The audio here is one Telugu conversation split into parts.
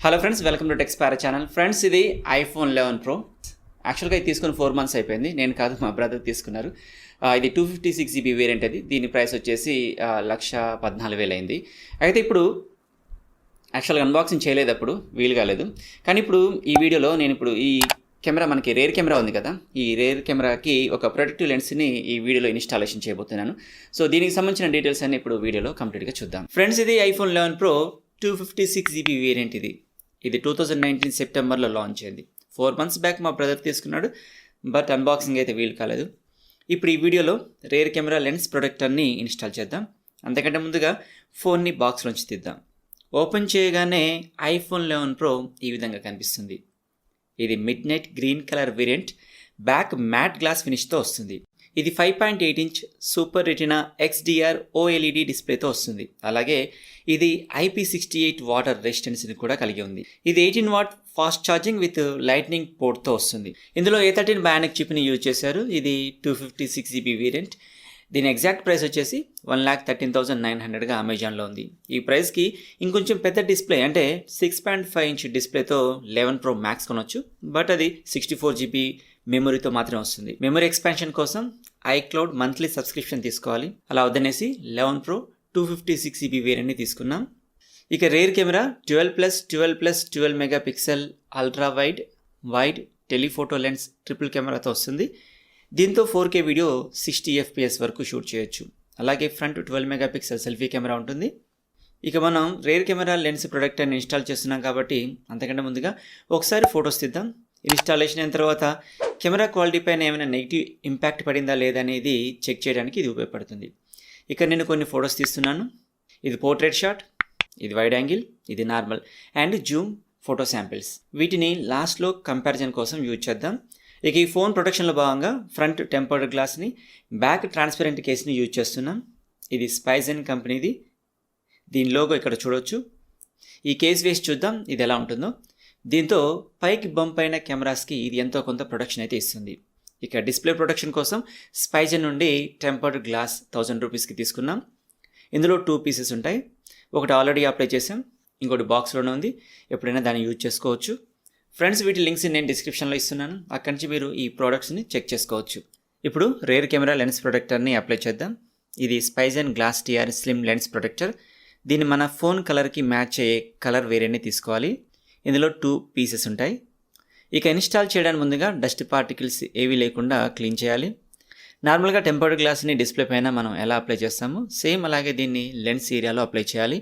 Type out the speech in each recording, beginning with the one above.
Hello friends, welcome to Techspara channel. Friends, ఇది ఐఫోన్ 11 ప్రో. యాక్చువల్గా ఇది తీసుకుని 4 months అయిపోయింది. నేను కాదు, మా బ్రదర్ తీసుకున్నారు. ఇది 256 GB వేరియంట్. అది దీని ప్రైస్ వచ్చేసి 1,14,000 అయింది. అయితే ఇప్పుడు యాక్చువల్గా అన్బాక్సింగ్ చేయలేదు, అప్పుడు వీలు కాలేదు. కానీ ఇప్పుడు ఈ వీడియోలో నేను ఇప్పుడు ఈ కెమెరా, మనకి రేర్ కెమెరా ఉంది కదా, ఈ రేర్ కెమెరాకి ఒక ప్రొటెక్టివ్ లెన్స్ని ఈ వీడియోలో ఇన్స్టాలేషన్ చేయబోతున్నాను. సో దీనికి సంబంధించిన డీటెయిల్స్ అన్ని ఇప్పుడు వీడియోలో కంప్లీట్గా చూద్దాం. ఫ్రెండ్స్, ఇది ఐఫోన్ 11 ప్రో 256 GB వేరియంట్. ఇది 2019 సెప్టెంబర్లో లాంచ్ అయింది. 4 months బ్యాక్ మా బ్రదర్ తీసుకున్నాడు, బట్ అన్బాక్సింగ్ అయితే వీలు కాలేదు. ఇప్పుడు ఈ వీడియోలో రేర్ కెమెరా లెన్స్ ప్రొటెక్టర్ని ఇన్స్టాల్ చేద్దాం. అంతకంటే ముందుగా ఫోన్ని బాక్స్లోంచి తీద్దాం. ఓపెన్ చేయగానే ఐఫోన్ 11 ప్రో ఈ విధంగా కనిపిస్తుంది. ఇది midnight green colour variant, back matte glass ఫినిష్తో వస్తుంది. ఇది 5.8 inch super retina XDR OLED డిస్ప్లేతో వస్తుంది. అలాగే ఇది IP68 వాటర్ రెసిస్టెన్స్ని కూడా కలిగి ఉంది. ఇది 18 watt fast charging with lightning పోర్ట్తో వస్తుంది. ఇందులో A13 బయానిక్ చిప్ని యూజ్ చేశారు. ఇది 256 GB వేరియంట్. దీని ఎగ్జాక్ట్ ప్రైస్ వచ్చేసి 1,13,900గా అమెజాన్లో ఉంది. ఈ ప్రైస్కి ఇంకొంచెం పెద్ద డిస్ప్లే, అంటే 6.5 inch డిస్ప్లేతో 11 Pro Max కొనొచ్చు, బట్ అది 64 GB మెమొరీతో మాత్రమే వస్తుంది. మెమొరీ ఎక్స్పాన్షన్ కోసం iCloud మంత్లీ సబ్స్క్రిప్షన్ తీసుకోవాలి. అలా వద్దనేసి 11 Pro 256 GB వేరియంట్ని తీసుకున్నాం. ఇక rear camera 12+12+12 megapixel ultra wide telephoto lens triple కెమెరాతో వస్తుంది. దీంతో 4K వీడియో 60 FPS వరకు షూట్ చేయొచ్చు. అలాగే ఫ్రంట్ 12 మెగాపిక్సెల్ సెల్ఫీ కెమెరా ఉంటుంది. ఇక మనం రేర్ కెమెరా లెన్స్ ప్రొటెక్టర్ని ఇన్స్టాల్ చేస్తున్నాం కాబట్టి అంతకంటే ముందుగా ఒకసారి ఫొటోస్ తీద్దాం. ఇన్స్టాలేషన్ అయిన తర్వాత కెమెరా క్వాలిటీ పైన ఏమైనా నెగిటివ్ ఇంపాక్ట్ పడిందా లేదా అనేది చెక్ చేయడానికి ఇది ఉపయోగపడుతుంది. ఇక నేను కొన్ని ఫొటోస్ తీస్తున్నాను. ఇది పోర్ట్రేట్ షాట్, ఇది వైడ్ యాంగిల్, ఇది normal and Zoom photo samples. వీటిని లాస్ట్లో కంపారిజన్ కోసం యూజ్ చేద్దాం. ఇక ఈ ఫోన్ ప్రొటెక్షన్లో భాగంగా ఫ్రంట్ టెంపర్డ్ గ్లాస్ని, బ్యాక్ ట్రాన్స్పరెంట్ కేస్ని యూజ్ చేస్తున్నాం. ఇది స్పైజన్ కంపెనీది. దీని లోగో ఇక్కడ చూడవచ్చు. ఈ కేస్ వేసి చూద్దాం ఇది ఎలా ఉంటుందో. దీంతో పైకి బంప్ అయిన కెమెరాస్కి ఇది ఎంతో కొంత ప్రొటెక్షన్ అయితే ఇస్తుంది. ఇక డిస్ప్లే ప్రొటెక్షన్ కోసం స్పైజన్ నుండి టెంపర్డ్ గ్లాస్ 1000 రూపీస్కి తీసుకున్నాం. ఇందులో 2 pieces ఉంటాయి. ఒకటి ఆల్రెడీ అప్లై చేసాం, ఇంకోటి బాక్స్లోనే ఉంది. ఎప్పుడైనా దాన్ని యూజ్ చేసుకోవచ్చు. ఫ్రెండ్స్, వీటి లింక్స్ నేను డిస్క్రిప్షన్లో ఇస్తున్నాను, అక్కడి నుంచి మీరు ఈ ప్రోడక్ట్స్ని చెక్ చేసుకోవచ్చు. ఇప్పుడు రేర్ కెమెరా లెన్స్ ప్రొటెక్టర్ని అప్లై చేద్దాం. ఇది Spigen glass TR slim lens protector. దీన్ని మన ఫోన్ కలర్కి మ్యాచ్ అయ్యే కలర్ వేరియంట్ని తీసుకోవాలి. ఇందులో 2 pieces ఉంటాయి. ఇక ఇన్స్టాల్ చేయడానికి ముందుగా డస్ట్ పార్టికల్స్ ఏవి లేకుండా క్లీన్ చేయాలి. నార్మల్గా టెంపర్డ్ గ్లాస్ని డిస్ప్లే పైన మనం ఎలా అప్లై చేస్తామో సేమ్ అలాగే దీన్ని లెన్స్ ఏరియాలో అప్లై చేయాలి.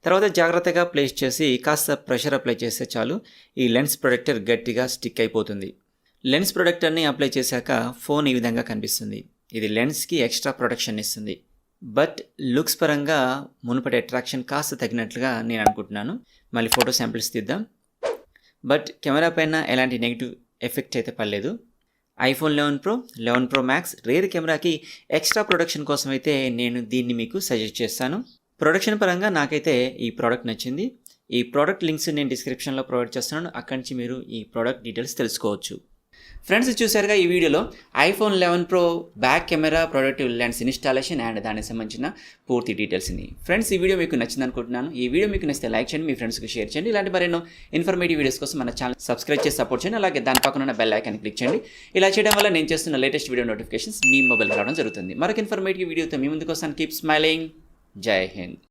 తర్వాత జాగ్రత్తగా ప్లేస్ చేసి కాస్త ప్రెషర్ అప్లై చేస్తే చాలు, ఈ లెన్స్ ప్రొటెక్టర్ గట్టిగా స్టిక్ అయిపోతుంది. లెన్స్ ప్రొటెక్టర్ని అప్లై చేశాక ఫోన్ ఈ విధంగా కనిపిస్తుంది. ఇది లెన్స్కి ఎక్స్ట్రా ప్రొటెక్షన్ ఇస్తుంది. బట్ లుక్స్ పరంగా మునుపటి అట్రాక్షన్ కాస్త తగినట్లుగా నేను అనుకుంటున్నాను. మళ్ళీ ఫోటో శాంపిల్స్ తీద్దాం. బట్ కెమెరా పైన ఎలాంటి నెగిటివ్ ఎఫెక్ట్ అయితే పడలేదు. ఐఫోన్ 11 Pro Max రేర్ కెమెరాకి ఎక్స్ట్రా ప్రొటెక్షన్ కోసం అయితే నేను దీన్ని మీకు సజెస్ట్ చేస్తాను. ప్రొడక్షన్ పరంగా నాకైతే ఈ ప్రోడక్ట్ నచ్చింది. ఈ ప్రోడక్ట్ లింక్స్ నేను డిస్క్రిప్షన్లో ప్రొవైడ్ చేస్తున్నాను, అక్కడి నుంచి మీరు ఈ ప్రోడక్ట్ డీటెయిల్స్ తెలుసుకోవచ్చు. ఫ్రెండ్స్, చూసారుగా ఈ వీడియోలో iPhone 11 Pro back camera protective lens installation and దానికి సంబంధించిన పూర్తి డీటెయిల్స్ని. ఫ్రెండ్స్, ఈ వీడియో మీకు నచ్చింది అనుకుంటున్నాను. ఈ వీడియో మీకు నచ్చితే లైక్ చేయండి, మీ ఫ్రెండ్స్కి షేర్ చేయండి. ఇలాంటి మరెన్నో ఇన్ఫర్మేటివ్ వీడియోస్ కోసం మన ఛానల్ సబ్స్క్రైబ్ చేసి సపోర్ట్ చేయండి. అలాగే దాని పక్కన ఉన్న బెల్ ఐకాన్ని క్లిక్ చేయండి. ఇలా చేయడం వల్ల నేను చేస్తున్న లేటెస్ట్ వీడియో నోటిఫికేషన్స్ మీ మొబైల్ రావడం జరుగుతుంది. మరొక ఇన్ఫర్మేటివ్ వీడియోతో మీ ముందుకు వస్తాను. Keep smiling. జై హింద్.